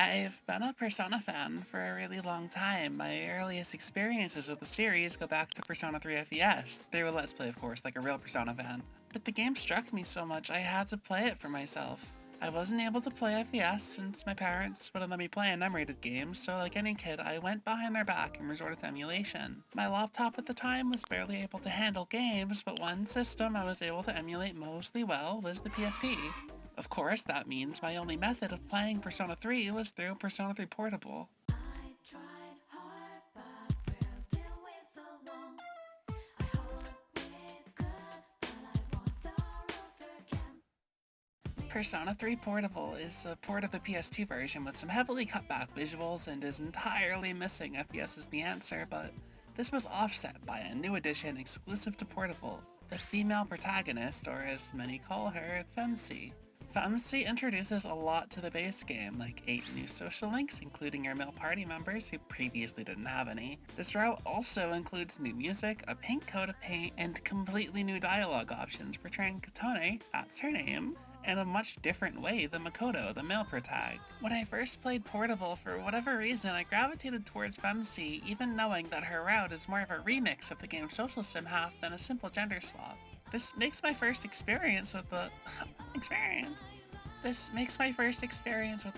I've been a Persona fan for a really long time. My earliest experiences with the series go back to Persona 3 FES, through a Let's Play of course, like a real Persona fan. But the game struck me so much I had to play it for myself. I wasn't able to play FES since my parents wouldn't let me play unrated games, so like any kid, I went behind their back and resorted to emulation. My laptop at the time was barely able to handle games, but one system I was able to emulate mostly well was the PSP. Of course, that means my only method of playing Persona 3 was through Persona 3 Portable. Persona 3 Portable is a port of the PS2 version with some heavily cut back visuals and is entirely missing FES's The Answer, but this was offset by a new edition exclusive to Portable, the female protagonist, or as many call her, FeMC. FeMC introduces a lot to the base game, like 8 new social links, including your male party members who previously didn't have any. This route also includes new music, a pink coat of paint, and completely new dialogue options portraying Katone, that's her name, in a much different way than Makoto, the male protag. When I first played Portable, for whatever reason, I gravitated towards FeMC, even knowing that her route is more of a remix of the game's social sim half than a simple gender swap. This makes my first experience with the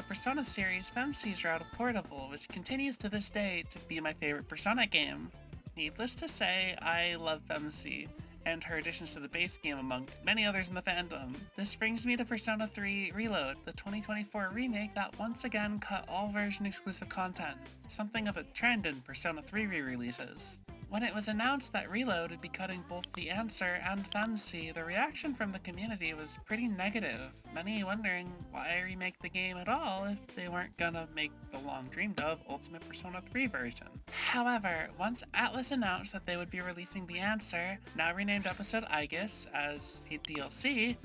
Persona series FeMC's route of Portable, which continues to this day to be my favorite Persona game. Needless to say, I love FeMC, and her additions to the base game among many others in the fandom. This brings me to Persona 3 Reload, the 2024 remake that once again cut all version exclusive content, something of a trend in Persona 3 re-releases. When it was announced that Reload would be cutting both The Answer and FeMC, the reaction from the community was pretty negative, many wondering why remake the game at all if they weren't gonna make the long dreamed of Ultimate Persona 3 version. However, once Atlus announced that they would be releasing The Answer, now renamed Episode Aegis, as a DLC,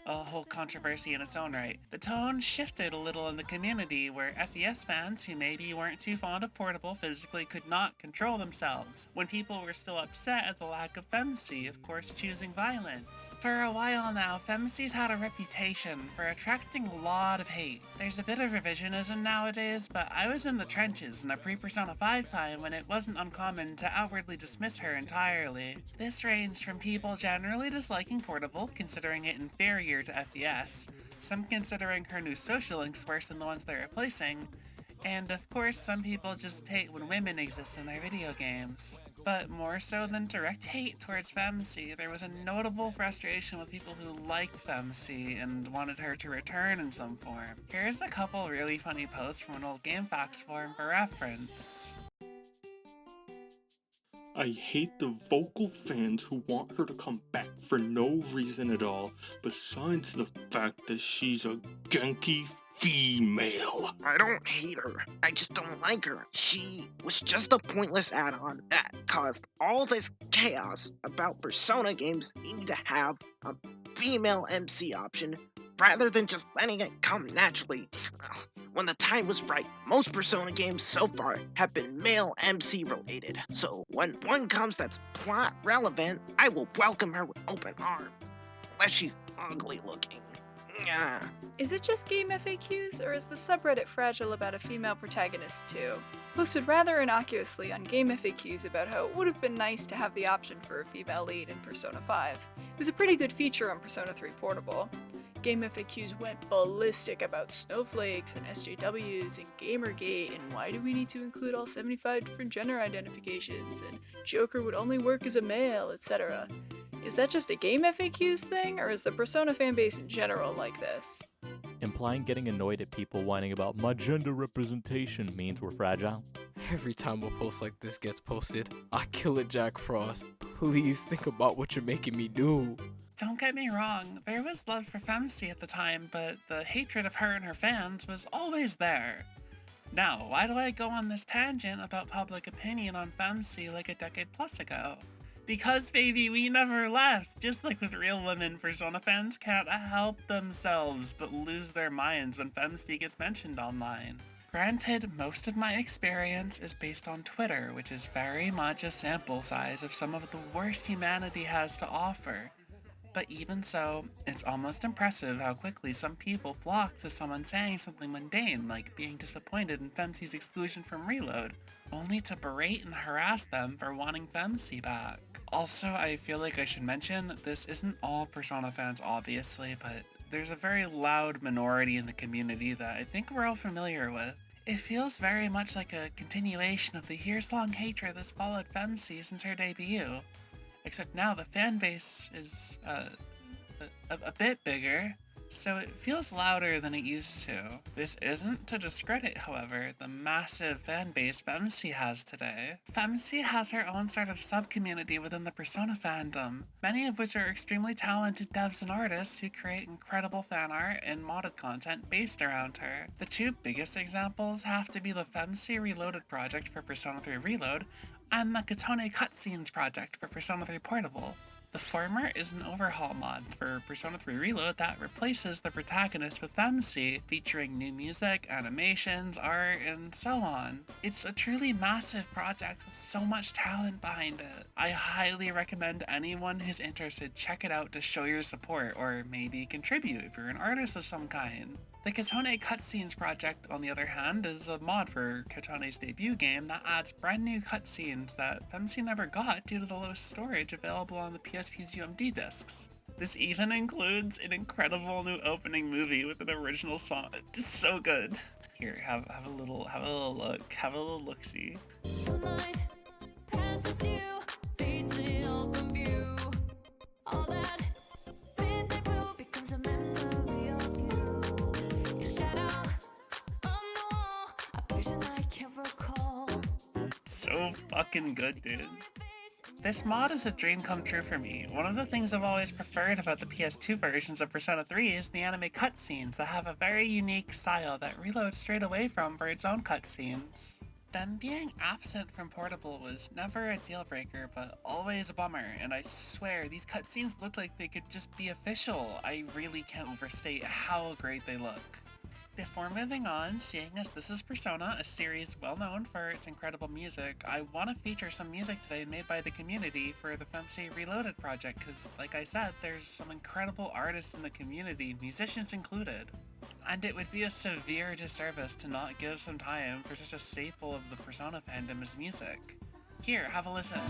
a whole controversy in its own right, the tone shifted a little in the community, where FES fans who maybe weren't too fond of Portable physically could not control themselves, when people were still upset at the lack of FeMC, of course choosing violence. For a while now, FeMC's had a reputation for attracting a lot of hate. There's a bit of revisionism nowadays, but I was in the trenches in a pre-Persona 5 time when it wasn't uncommon to outwardly dismiss her entirely. This ranged from people generally disliking Portable, considering it inferior to FES, some considering her new social links worse than the ones they're replacing, and of course some people just hate when women exist in their video games. But more so than direct hate towards FeMC, there was a notable frustration with people who liked FeMC and wanted her to return in some form. Here's a couple really funny posts from an old GameFAQs forum for reference. I hate the vocal fans who want her to come back for no reason at all, besides the fact that she's a Genki female. I don't hate her. I just don't like her. She was just a pointless add-on that caused all this chaos about Persona games needing to have a female MC option rather than just letting it come naturally. When the time was right, most Persona games so far have been male MC related, so when one comes that's plot relevant, I will welcome her with open arms, unless she's ugly looking. Is it just game FAQs, or is the subreddit fragile about a female protagonist too? Posted rather innocuously on game FAQs about how it would have been nice to have the option for a female lead in Persona 5. It was a pretty good feature on Persona 3 Portable. Game FAQs went ballistic about snowflakes and SJWs and Gamergate and why do we need to include all 75 different gender identifications and Joker would only work as a male, etc. Is that just a game FAQs thing, or is the Persona fanbase in general like this? Implying getting annoyed at people whining about my gender representation means we're fragile? Every time a post like this gets posted, I kill it, Jack Frost. Please think about what you're making me do. Don't get me wrong, there was love for FeMC at the time, but the hatred of her and her fans was always there. Now, why do I go on this tangent about public opinion on FeMC like a decade plus ago? Because, baby, we never left. Just like with real women, Persona fans can't help themselves but lose their minds when FeMC gets mentioned online. Granted, most of my experience is based on Twitter, which is very much a sample size of some of the worst humanity has to offer. But even so, it's almost impressive how quickly some people flock to someone saying something mundane like being disappointed in FeMC's exclusion from Reload, only to berate and harass them for wanting FeMC back. Also, I feel like I should mention, this isn't all Persona fans obviously, but there's a very loud minority in the community that I think we're all familiar with. It feels very much like a continuation of the years-long hatred that's followed FeMC since her debut. Except now the fan base is a bit bigger, so it feels louder than it used to. This isn't to discredit, however, the massive fan base FeMC has today. FeMC has her own sort of sub-community within the Persona fandom, many of which are extremely talented devs and artists who create incredible fan art and modded content based around her. The two biggest examples have to be the FeMC Reloaded project for Persona 3 Reload, and the Katone Cutscenes project for Persona 3 Portable. The former is an overhaul mod for Persona 3 Reload that replaces the protagonist with FeMC, featuring new music, animations, art, and so on. It's a truly massive project with so much talent behind it. I highly recommend anyone who's interested check it out to show your support, or maybe contribute if you're an artist of some kind. The Katone Cutscenes project, on the other hand, is a mod for Katone's debut game that adds brand new cutscenes that FeMC never got due to the low storage available on the PSP's UMD discs. This even includes an incredible new opening movie with an original song. It's so good. Here, have a little look-see. Night passes you, fades in open view. All that midnight blue becomes a memory of you. Your shadow on the wall, a person I can't recall. So fucking good, dude. This mod is a dream come true for me. One of the things I've always preferred about the PS2 versions of Persona 3 is the anime cutscenes that have a very unique style that reloads straight away from for its own cutscenes. Them being absent from Portable was never a deal breaker, but always a bummer, and I swear these cutscenes look like they could just be official. I really can't overstate how great they look. Before moving on, seeing as this is Persona, a series well known for its incredible music, I want to feature some music today made by the community for the FeMC Reloaded project, because like I said, there's some incredible artists in the community, musicians included. And it would be a severe disservice to not give some time for such a staple of the Persona fandom as music. Here, have a listen.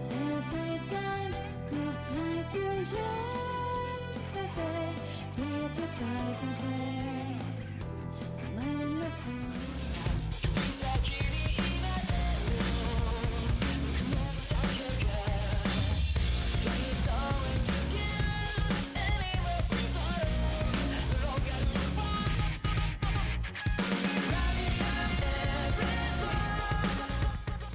Every time, goodbye to yesterday. Goodbye today. Smile in the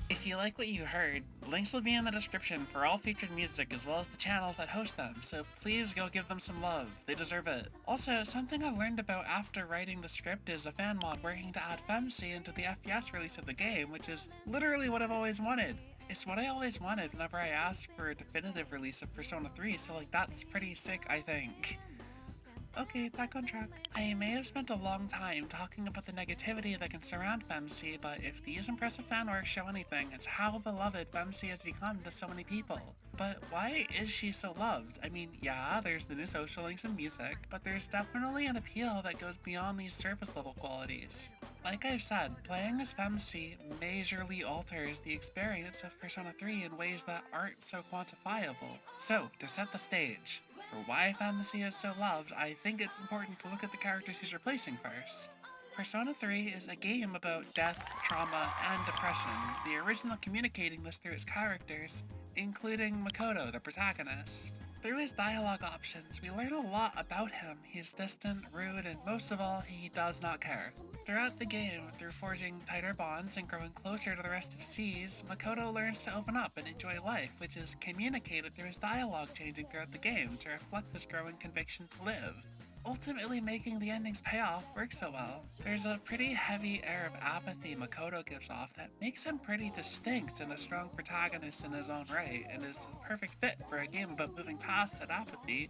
If you like what you heard, links will be in the description for all featured music as well as the channels that host them, so please go give them some love, they deserve it. Also, something I've learned about after writing the script is a fan mod working to add FeMC into the FPS release of the game, which is literally what I've always wanted. It's what I always wanted whenever I asked for a definitive release of Persona 3, so like that's pretty sick, I think. Okay, back on track. I may have spent a long time talking about the negativity that can surround FeMC, but if these impressive fanworks show anything, it's how beloved FeMC has become to so many people. But why is she so loved? I mean, yeah, there's the new social links and music, but there's definitely an appeal that goes beyond these surface level qualities. Like I've said, playing as FeMC majorly alters the experience of Persona 3 in ways that aren't so quantifiable. So, to set the stage, for why FeMC is so loved, I think it's important to look at the characters he's replacing first. Persona 3 is a game about death, trauma, and depression, the original communicating this through its characters, including Makoto, the protagonist. Through his dialogue options, we learn a lot about him. He's distant, rude, and most of all, he does not care. Throughout the game, through forging tighter bonds and growing closer to the rest of C's, Makoto learns to open up and enjoy life, which is communicated through his dialogue changing throughout the game to reflect his growing conviction to live. ultimately making the ending's payoff work so well. There's a pretty heavy air of apathy Makoto gives off that makes him pretty distinct and a strong protagonist in his own right, and is a perfect fit for a game about moving past that apathy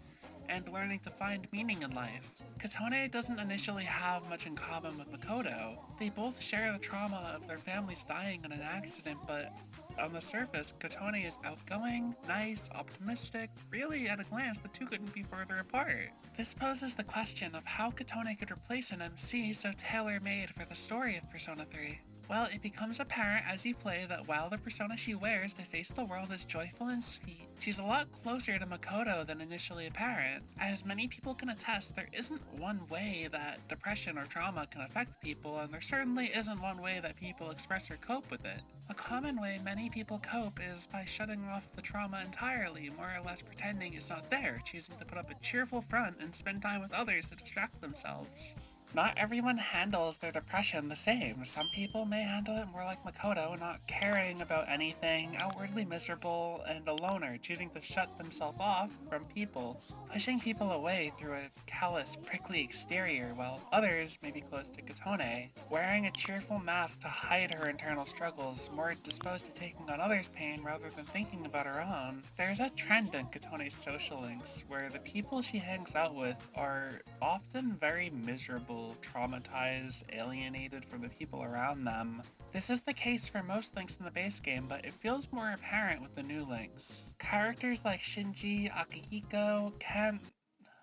and learning to find meaning in life. Katone doesn't initially have much in common with Makoto. They both share the trauma of their families dying in an accident, but on the surface, Katone is outgoing, nice, optimistic. Really, at a glance, the two couldn't be further apart. This poses the question of how Katone could replace an MC so tailor-made for the story of Persona 3. Well, it becomes apparent as you play that while the persona she wears to face the world is joyful and sweet, she's a lot closer to Makoto than initially apparent. As many people can attest, there isn't one way that depression or trauma can affect people, and there certainly isn't one way that people express or cope with it. A common way many people cope is by shutting off the trauma entirely, more or less pretending it's not there, choosing to put up a cheerful front and spend time with others to distract themselves. Not everyone handles their depression the same. Some people may handle it more like Makoto, not caring about anything, outwardly miserable, and a loner, choosing to shut themselves off from people, pushing people away through a callous, prickly exterior, while others may be close to Katone, wearing a cheerful mask to hide her internal struggles, more disposed to taking on others' pain rather than thinking about her own. There's a trend in Katone's social links, where the people she hangs out with are often very miserable, traumatized, alienated from the people around them. This is the case for most links in the base game, but it feels more apparent with the new links. Characters like Shinji, Akihiko, Ken,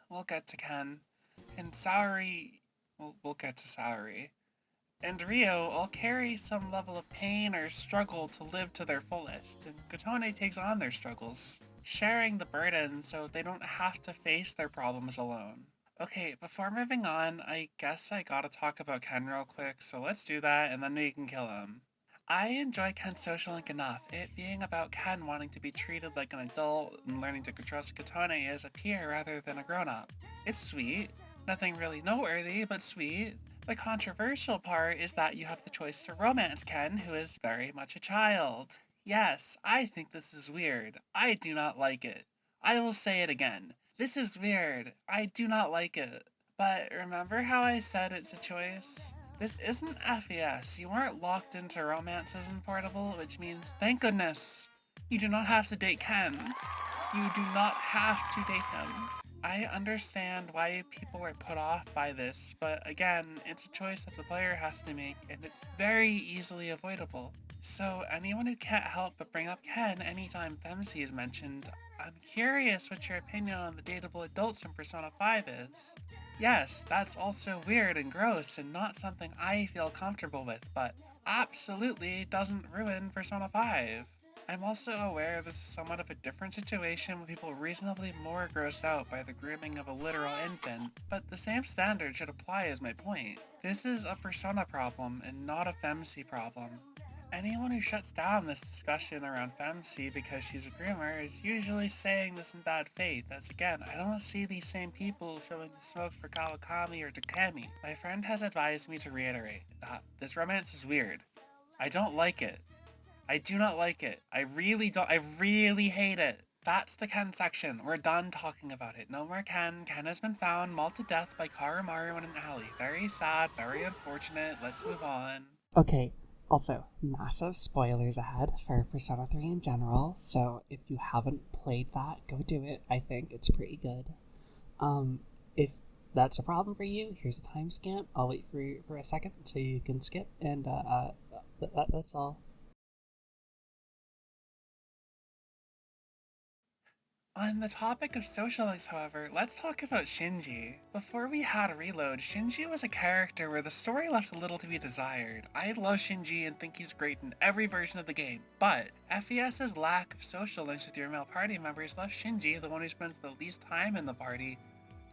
we'll get to Ken, and Saori, we'll get to Saori, and Ryo all carry some level of pain or struggle to live to their fullest, and Katone takes on their struggles, sharing the burden so they don't have to face their problems alone. Okay, before moving on, I guess I gotta talk about Ken real quick, so let's do that and then we can kill him. I enjoy Ken's social link enough, it being about Ken wanting to be treated like an adult and learning to trust Katone as a peer rather than a grown-up. It's sweet, nothing really noteworthy, but sweet. The controversial part is that you have the choice to romance Ken, who is very much a child. Yes, I think this is weird. I do not like it. I will say it again. This is weird. I do not like it. But remember how I said it's a choice? This isn't FES. You aren't locked into romances in Portable, which means, thank goodness, you do not have to date Ken. You do not have to date him. I understand why people are put off by this, but again, it's a choice that the player has to make, and it's very easily avoidable. So anyone who can't help but bring up Ken anytime FeMC is mentioned, I'm curious what your opinion on the dateable adults in Persona 5 is. Yes, that's also weird and gross and not something I feel comfortable with, but absolutely doesn't ruin Persona 5. I'm also aware this is somewhat of a different situation with people reasonably more grossed out by the grooming of a literal infant, but the same standard should apply is my point. This is a Persona problem and not a FeMC problem. Anyone who shuts down this discussion around FeMC because she's a groomer is usually saying this in bad faith, as again, I don't see these same people showing the smoke for Kawakami or Takemi. My friend has advised me to reiterate that this romance is weird. I don't like it. I do not like it. I really don't. I really hate it. That's the Ken section. We're done talking about it. No more Ken. Ken has been found mauled to death by Karumaru in an alley. Very sad, very unfortunate. Let's move on. Okay, also, massive spoilers ahead for Persona 3 in general, so if you haven't played that, go do it. I think it's pretty good. If that's a problem for you, here's a timestamp. I'll wait for a second so you can skip, and that's all. On the topic of social links, however, let's talk about Shinji. Before we had Reload, Shinji was a character where the story left a little to be desired. I love Shinji and think he's great in every version of the game, but FES's lack of social links with your male party members left Shinji, the one who spends the least time in the party,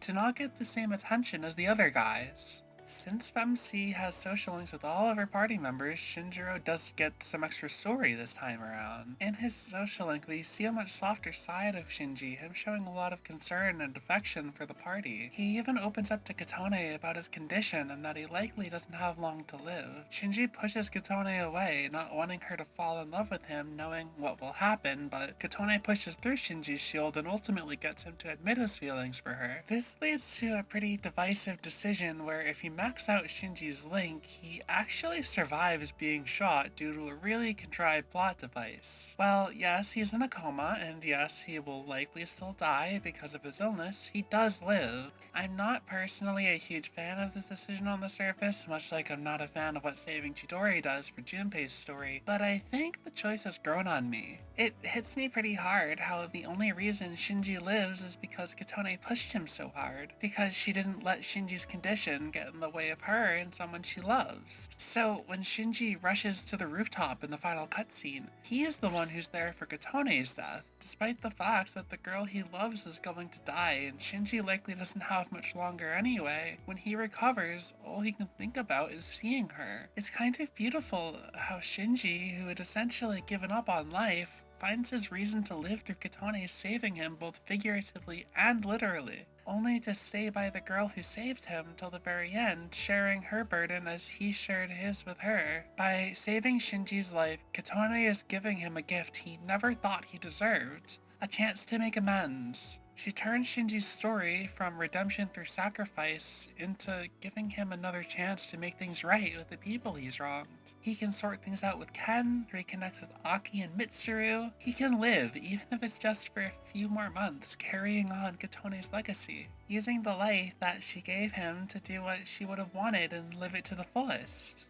to not get the same attention as the other guys. Since FeMC has social links with all of her party members, Shinjiro does get some extra story this time around. In his social link, we see a much softer side of Shinji, him showing a lot of concern and affection for the party. He even opens up to Kotone about his condition and that he likely doesn't have long to live. Shinji pushes Kotone away, not wanting her to fall in love with him, knowing what will happen, but Kotone pushes through Shinji's shield and ultimately gets him to admit his feelings for her. This leads to a pretty divisive decision where if you max out Shinji's link, he actually survives being shot due to a really contrived plot device. Well, yes, he's in a coma, and yes, he will likely still die because of his illness. He does live. I'm not personally a huge fan of this decision on the surface, much like I'm not a fan of what saving Chidori does for Junpei's story, but I think the choice has grown on me. It hits me pretty hard how the only reason Shinji lives is because Kotone pushed him so hard, because she didn't let Shinji's condition get in the way of her and someone she loves. So when Shinji rushes to the rooftop in the final cutscene, he is the one who's there for Kotone's death, despite the fact that the girl he loves is going to die and Shinji likely doesn't have much longer anyway. When he recovers, all he can think about is seeing her. It's kind of beautiful how Shinji, who had essentially given up on life, finds his reason to live through Kotone saving him both figuratively and literally, only to stay by the girl who saved him till the very end, sharing her burden as he shared his with her. By saving Shinji's life, Kotone is giving him a gift he never thought he deserved, a chance to make amends. She turns Shinji's story from redemption through sacrifice into giving him another chance to make things right with the people he's wronged. He can sort things out with Ken, reconnect with Aki and Mitsuru. He can live, even if it's just for a few more months, carrying on Kotone's legacy, using the life that she gave him to do what she would have wanted and live it to the fullest.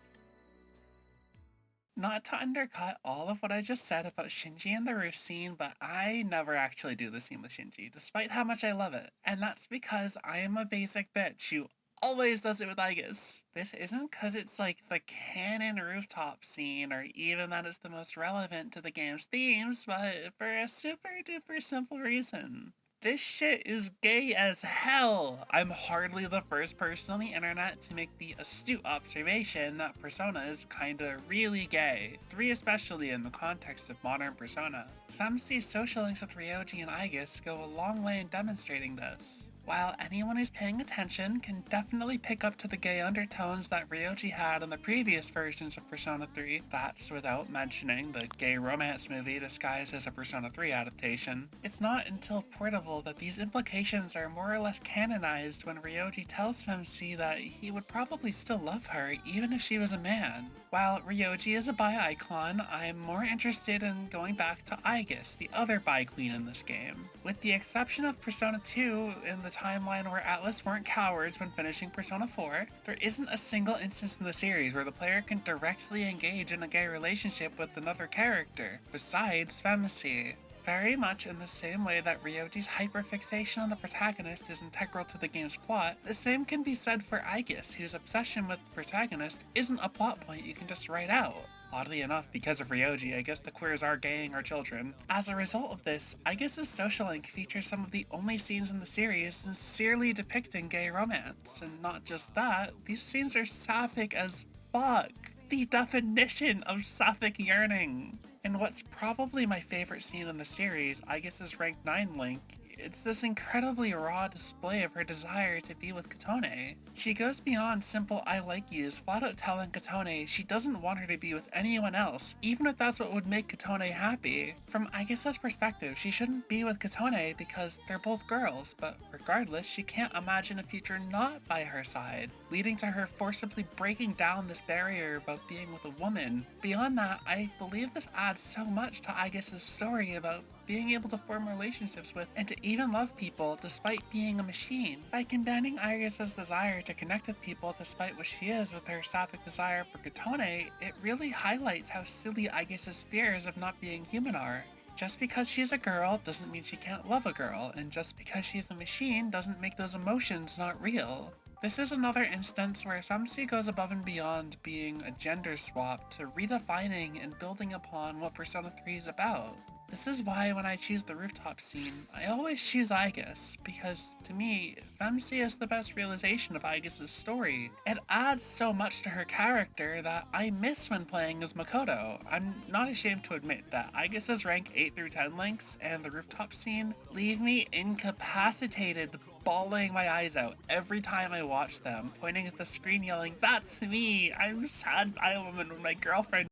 Not to undercut all of what I just said about Shinji and the roof scene, but I never actually do the scene with Shinji, despite how much I love it. And that's because I am a basic bitch who always does it with Aigis. This isn't because it's like the canon rooftop scene, or even that it's the most relevant to the game's themes, but for a super duper simple reason. This shit is gay as hell! I'm hardly the first person on the internet to make the astute observation that Persona is kinda really gay, 3 especially in the context of modern Persona. FeMC's social links with Ryoji and Aigis go a long way in demonstrating this. While anyone who's paying attention can definitely pick up to the gay undertones that Ryoji had in the previous versions of Persona 3, that's without mentioning the gay romance movie disguised as a Persona 3 adaptation. It's not until Portable that these implications are more or less canonized when Ryoji tells FeMC that he would probably still love her even if she was a man. While Ryoji is a bi icon, I'm more interested in going back to Aigis, the other bi queen in this game. With the exception of Persona 2 in the timeline where Atlas weren't cowards when finishing Persona 4, there isn't a single instance in the series where the player can directly engage in a gay relationship with another character, besides FeMC. Very much in the same way that Ryoji's hyperfixation on the protagonist is integral to the game's plot, the same can be said for Aigis, whose obsession with the protagonist isn't a plot point you can just write out. Oddly enough, because of Ryoji, I guess the queers are gaying our children. As a result of this, Aigis' social link features some of the only scenes in the series sincerely depicting gay romance. And not just that, these scenes are sapphic as fuck. The definition of sapphic yearning. In what's probably my favorite scene in the series, Aigis' Rank 9 link, it's this incredibly raw display of her desire to be with Kotone. She goes beyond simple I like yous, flat out telling Kotone she doesn't want her to be with anyone else, even if that's what would make Kotone happy. From Aigis' perspective, she shouldn't be with Kotone because they're both girls, but regardless, she can't imagine a future not by her side, leading to her forcibly breaking down this barrier about being with a woman. Beyond that, I believe this adds so much to Aigis' story about being able to form relationships with and to even love people despite being a machine. By combining Aigis' desire to connect with people despite what she is with her sapphic desire for Kotone, it really highlights how silly Aigis' fears of not being human are. Just because she's a girl doesn't mean she can't love a girl, and just because she's a machine doesn't make those emotions not real. This is another instance where FeMC goes above and beyond being a gender swap to redefining and building upon what Persona 3 is about. This is why when I choose the rooftop scene, I always choose Aigis, because to me, FeMC is the best realization of Aigis' story. It adds so much to her character that I miss when playing as Makoto. I'm not ashamed to admit that Aigis' rank 8 through 10 links and the rooftop scene leave me incapacitated, bawling my eyes out every time I watch them, pointing at the screen yelling, "That's me! I'm sad Woman with my girlfriend."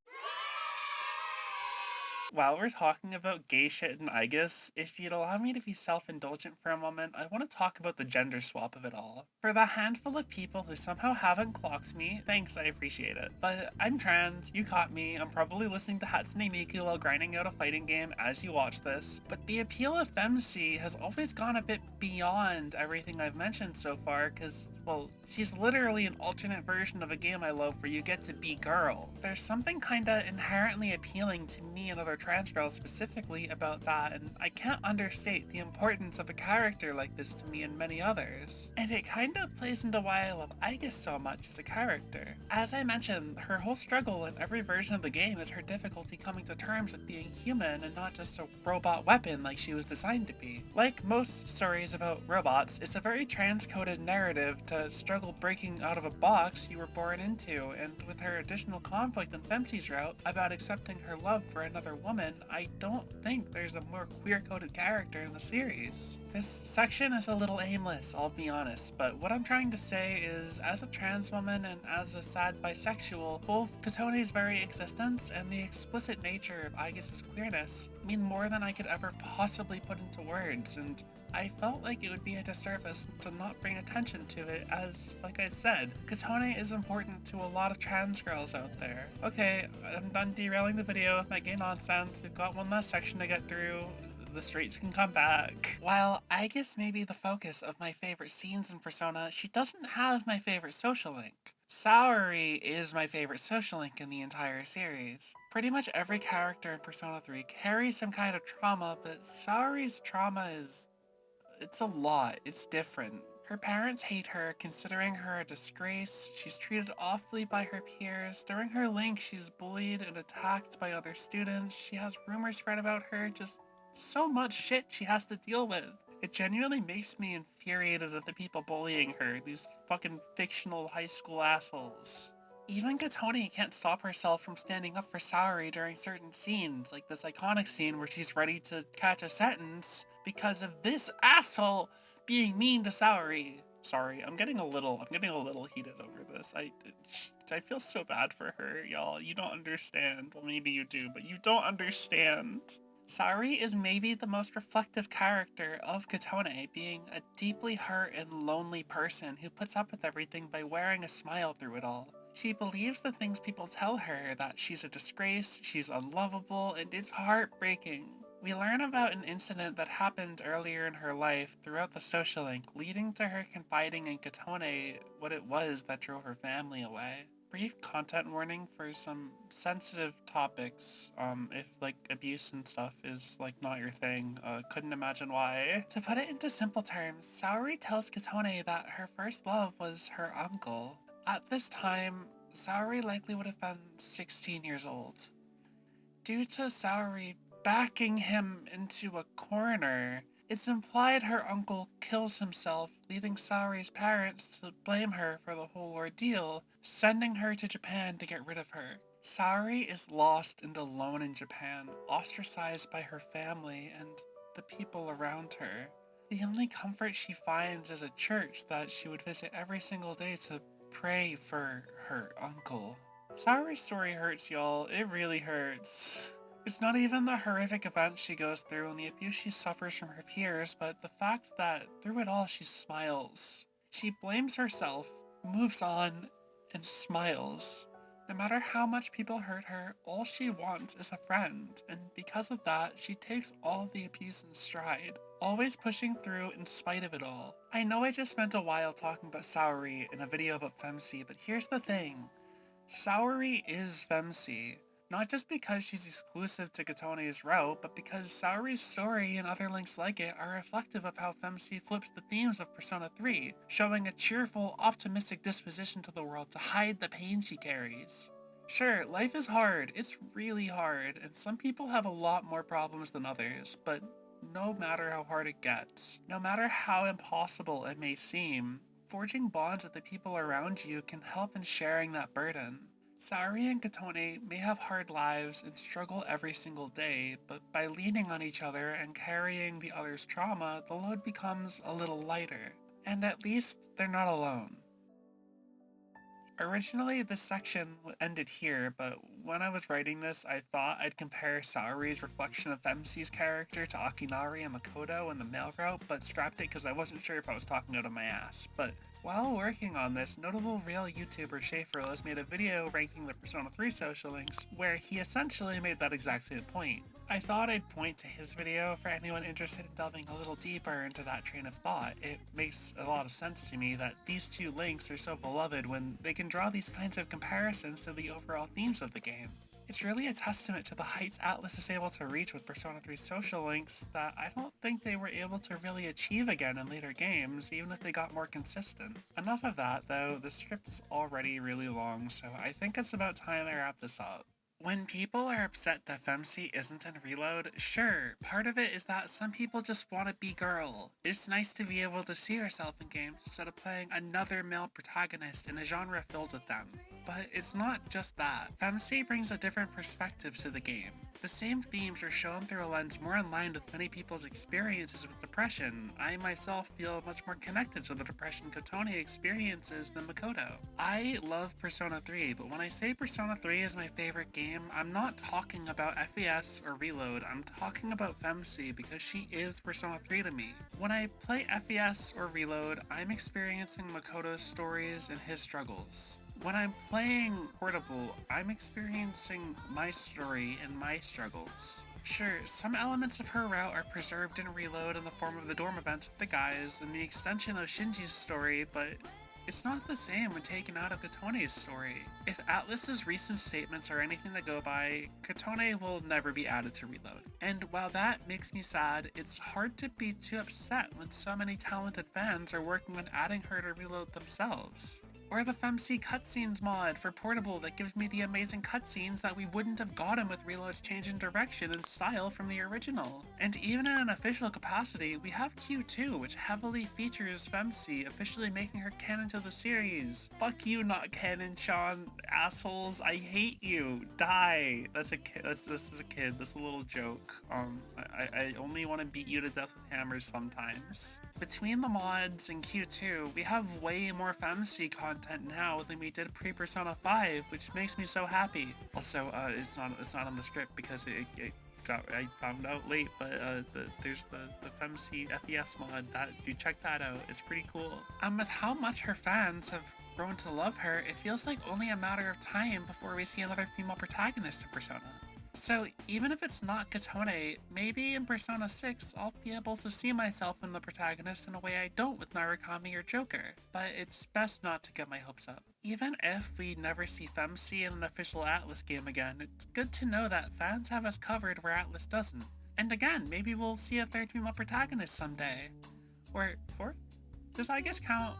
While we're talking about gay shit in Aigis, if you'd allow me to be self-indulgent for a moment, I want to talk about the gender swap of it all. For the handful of people who somehow haven't clocked me, thanks, I appreciate it. But I'm trans, you caught me, I'm probably listening to Hatsune Miku while grinding out a fighting game as you watch this, but the appeal of FeMC has always gone a bit beyond everything I've mentioned so far, cause, well, she's literally an alternate version of a game I love where you get to be girl. There's something kinda inherently appealing to me and other trans girls specifically about that, and I can't understate the importance of a character like this to me and many others. And it kinda plays into why I love Aigis so much as a character. As I mentioned, her whole struggle in every version of the game is her difficulty coming to terms with being human and not just a robot weapon like she was designed to be. Like most stories about robots, it's a very transcoded narrative to struggle breaking out of a box you were born into, and with her additional conflict in FeMC's route about accepting her love for another woman, I don't think there's a more queer-coded character in the series. This section is a little aimless, I'll be honest, but what I'm trying to say is, as a trans woman and as a sad bisexual, both Katone's very existence and the explicit nature of Aigis' queerness mean more than I could ever possibly put into words, and I felt like it would be a disservice to not bring attention to it as, like I said, Katone is important to a lot of trans girls out there. Okay, I'm done derailing the video with my gay nonsense. We've got one last section to get through. The straights can come back. While Aigis may be the focus of my favorite scenes in Persona, she doesn't have my favorite social link. Saori is my favorite social link in the entire series. Pretty much every character in Persona 3 carries some kind of trauma, but Saori's trauma it's a lot. It's different. Her parents hate her, considering her a disgrace. She's treated awfully by her peers. During her link, she's bullied and attacked by other students. She has rumors spread about her, just so much shit she has to deal with. It genuinely makes me infuriated at the people bullying her, these fucking fictional high school assholes. Even Katone can't stop herself from standing up for Saori during certain scenes, like this iconic scene where she's ready to catch a sentence because of this asshole being mean to Saori. Sorry, I'm getting a little heated over this. I feel so bad for her, y'all. You don't understand. Well, maybe you do, but you don't understand. Saori is maybe the most reflective character of Katone, being a deeply hurt and lonely person who puts up with everything by wearing a smile through it all. She believes the things people tell her, that she's a disgrace, she's unlovable, and it's heartbreaking. We learn about an incident that happened earlier in her life throughout the social link, leading to her confiding in Katone what it was that drove her family away. Brief content warning for some sensitive topics, if like abuse and stuff is like not your thing, couldn't imagine why. To put it into simple terms, Saori tells Katone that her first love was her uncle. At this time, Saori likely would have been 16 years old. Due to Saori backing him into a corner, it's implied her uncle kills himself, leading Saori's parents to blame her for the whole ordeal, sending her to Japan to get rid of her. Saori is lost and alone in Japan, ostracized by her family and the people around her. The only comfort she finds is a church that she would visit every single day to pray for her uncle. Saori's story hurts, y'all. It really hurts. It's not even the horrific events she goes through and the abuse she suffers from her peers, but the fact that through it all she smiles. She blames herself, moves on, and smiles. No matter how much people hurt her, all she wants is a friend, and because of that, she takes all the abuse in stride, always pushing through in spite of it all. I know I just spent a while talking about Saori in a video about FeMC, but here's the thing. Saori is FeMC. Not just because she's exclusive to Katone's route, but because Saori's story and other links like it are reflective of how FeMC flips the themes of Persona 3, showing a cheerful, optimistic disposition to the world to hide the pain she carries. Sure, life is hard. It's really hard, and some people have a lot more problems than others, but no matter how hard it gets, no matter how impossible it may seem, forging bonds with the people around you can help in sharing that burden. Saori and Katone may have hard lives and struggle every single day, but by leaning on each other and carrying the other's trauma, the load becomes a little lighter. And at least they're not alone. Originally, this section ended here, but when I was writing this, I thought I'd compare Saori's reflection of FeMC's character to Akinari and Makoto in the male route, but scrapped it because I wasn't sure if I was talking out of my ass. But while working on this, notable real YouTuber Schaeferless made a video ranking the Persona 3 social links, where he essentially made that exact same point. I thought I'd point to his video for anyone interested in delving a little deeper into that train of thought. It makes a lot of sense to me that these two links are so beloved when they can draw these kinds of comparisons to the overall themes of the game. It's really a testament to the heights Atlus is able to reach with Persona 3 social links that I don't think they were able to really achieve again in later games, even if they got more consistent. Enough of that, though, the script is already really long, so I think it's about time I wrap this up. When people are upset that FeMC isn't in Reload, sure, part of it is that some people just want to be girl. It's nice to be able to see yourself in games instead of playing another male protagonist in a genre filled with them. But it's not just that. FeMC brings a different perspective to the game. The same themes are shown through a lens more in line with many people's experiences with depression. I myself feel much more connected to the depression Kotone experiences than Makoto. I love Persona 3, but when I say Persona 3 is my favorite game, I'm not talking about FES or Reload, I'm talking about FeMC because she is Persona 3 to me. When I play FES or Reload, I'm experiencing Makoto's stories and his struggles. When I'm playing Portable, I'm experiencing my story and my struggles. Sure, some elements of her route are preserved in Reload in the form of the dorm events with the guys and the extension of Shinji's story, but it's not the same when taken out of Katone's story. If Atlas's recent statements are anything to go by, Katone will never be added to Reload. And while that makes me sad, it's hard to be too upset when so many talented fans are working on adding her to Reload themselves. Or the FeMC cutscenes mod for Portable that gives me the amazing cutscenes that we wouldn't have gotten with Reload's change in direction and style from the original. And even in an official capacity, we have Q2, which heavily features FeMC, officially making her canon to the series. Fuck you, not canon, Sean. Assholes, I hate you. Die. That's a kid. This is a kid. This is a little joke. I only want to beat you to death with hammers sometimes. Between the mods and Q2, we have way more FeMC content now than we did pre-Persona 5, which makes me so happy. Also, it's not on the script because I found out late, but there's the FeMC FES mod. That you check that out. It's pretty cool. With how much her fans have grown to love her, it feels like only a matter of time before we see another female protagonist in Persona. So even if it's not Katone, maybe in Persona 6 I'll be able to see myself in the protagonist in a way I don't with Narukami or Joker, but it's best not to get my hopes up. Even if we never see FeMC in an official Atlus game again, it's good to know that fans have us covered where Atlus doesn't. And again, maybe we'll see a third female protagonist someday. Or fourth? Does I guess count?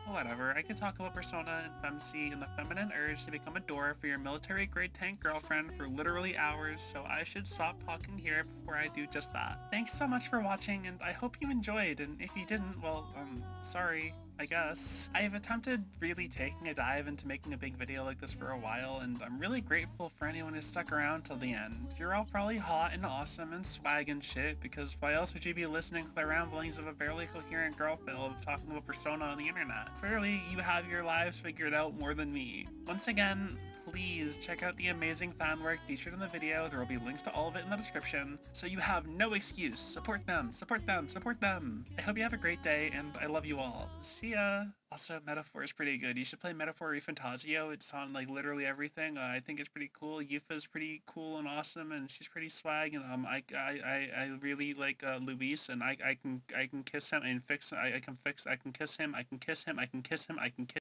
Whatever, I could talk about Persona and FeMC and the feminine urge to become a Dora for your military-grade tank girlfriend for literally hours, so I should stop talking here before I do just that. Thanks so much for watching, and I hope you enjoyed, and if you didn't, well, sorry, I guess. I've attempted really taking a dive into making a big video like this for a while, and I'm really grateful for anyone who stuck around till the end. You're all probably hot and awesome and swag and shit, because why else would you be listening to the ramblings of a barely coherent girl Phil talking about Persona on the internet? Clearly, you have your lives figured out more than me. Once again, please check out the amazing fan work featured in the video. There will be links to all of it in the description, so you have no excuse. Support them, support them, support them. I hope you have a great day, and I love you all. See ya! Also, Metaphor is pretty good. You should play Metaphor Refantasio. It's on, like, literally everything. I think it's pretty cool. Yufa's pretty cool and awesome, and she's pretty swag, and I really like Luis, and I can kiss him and fix, I can kiss him, I can kiss him, I can kiss him, I can kiss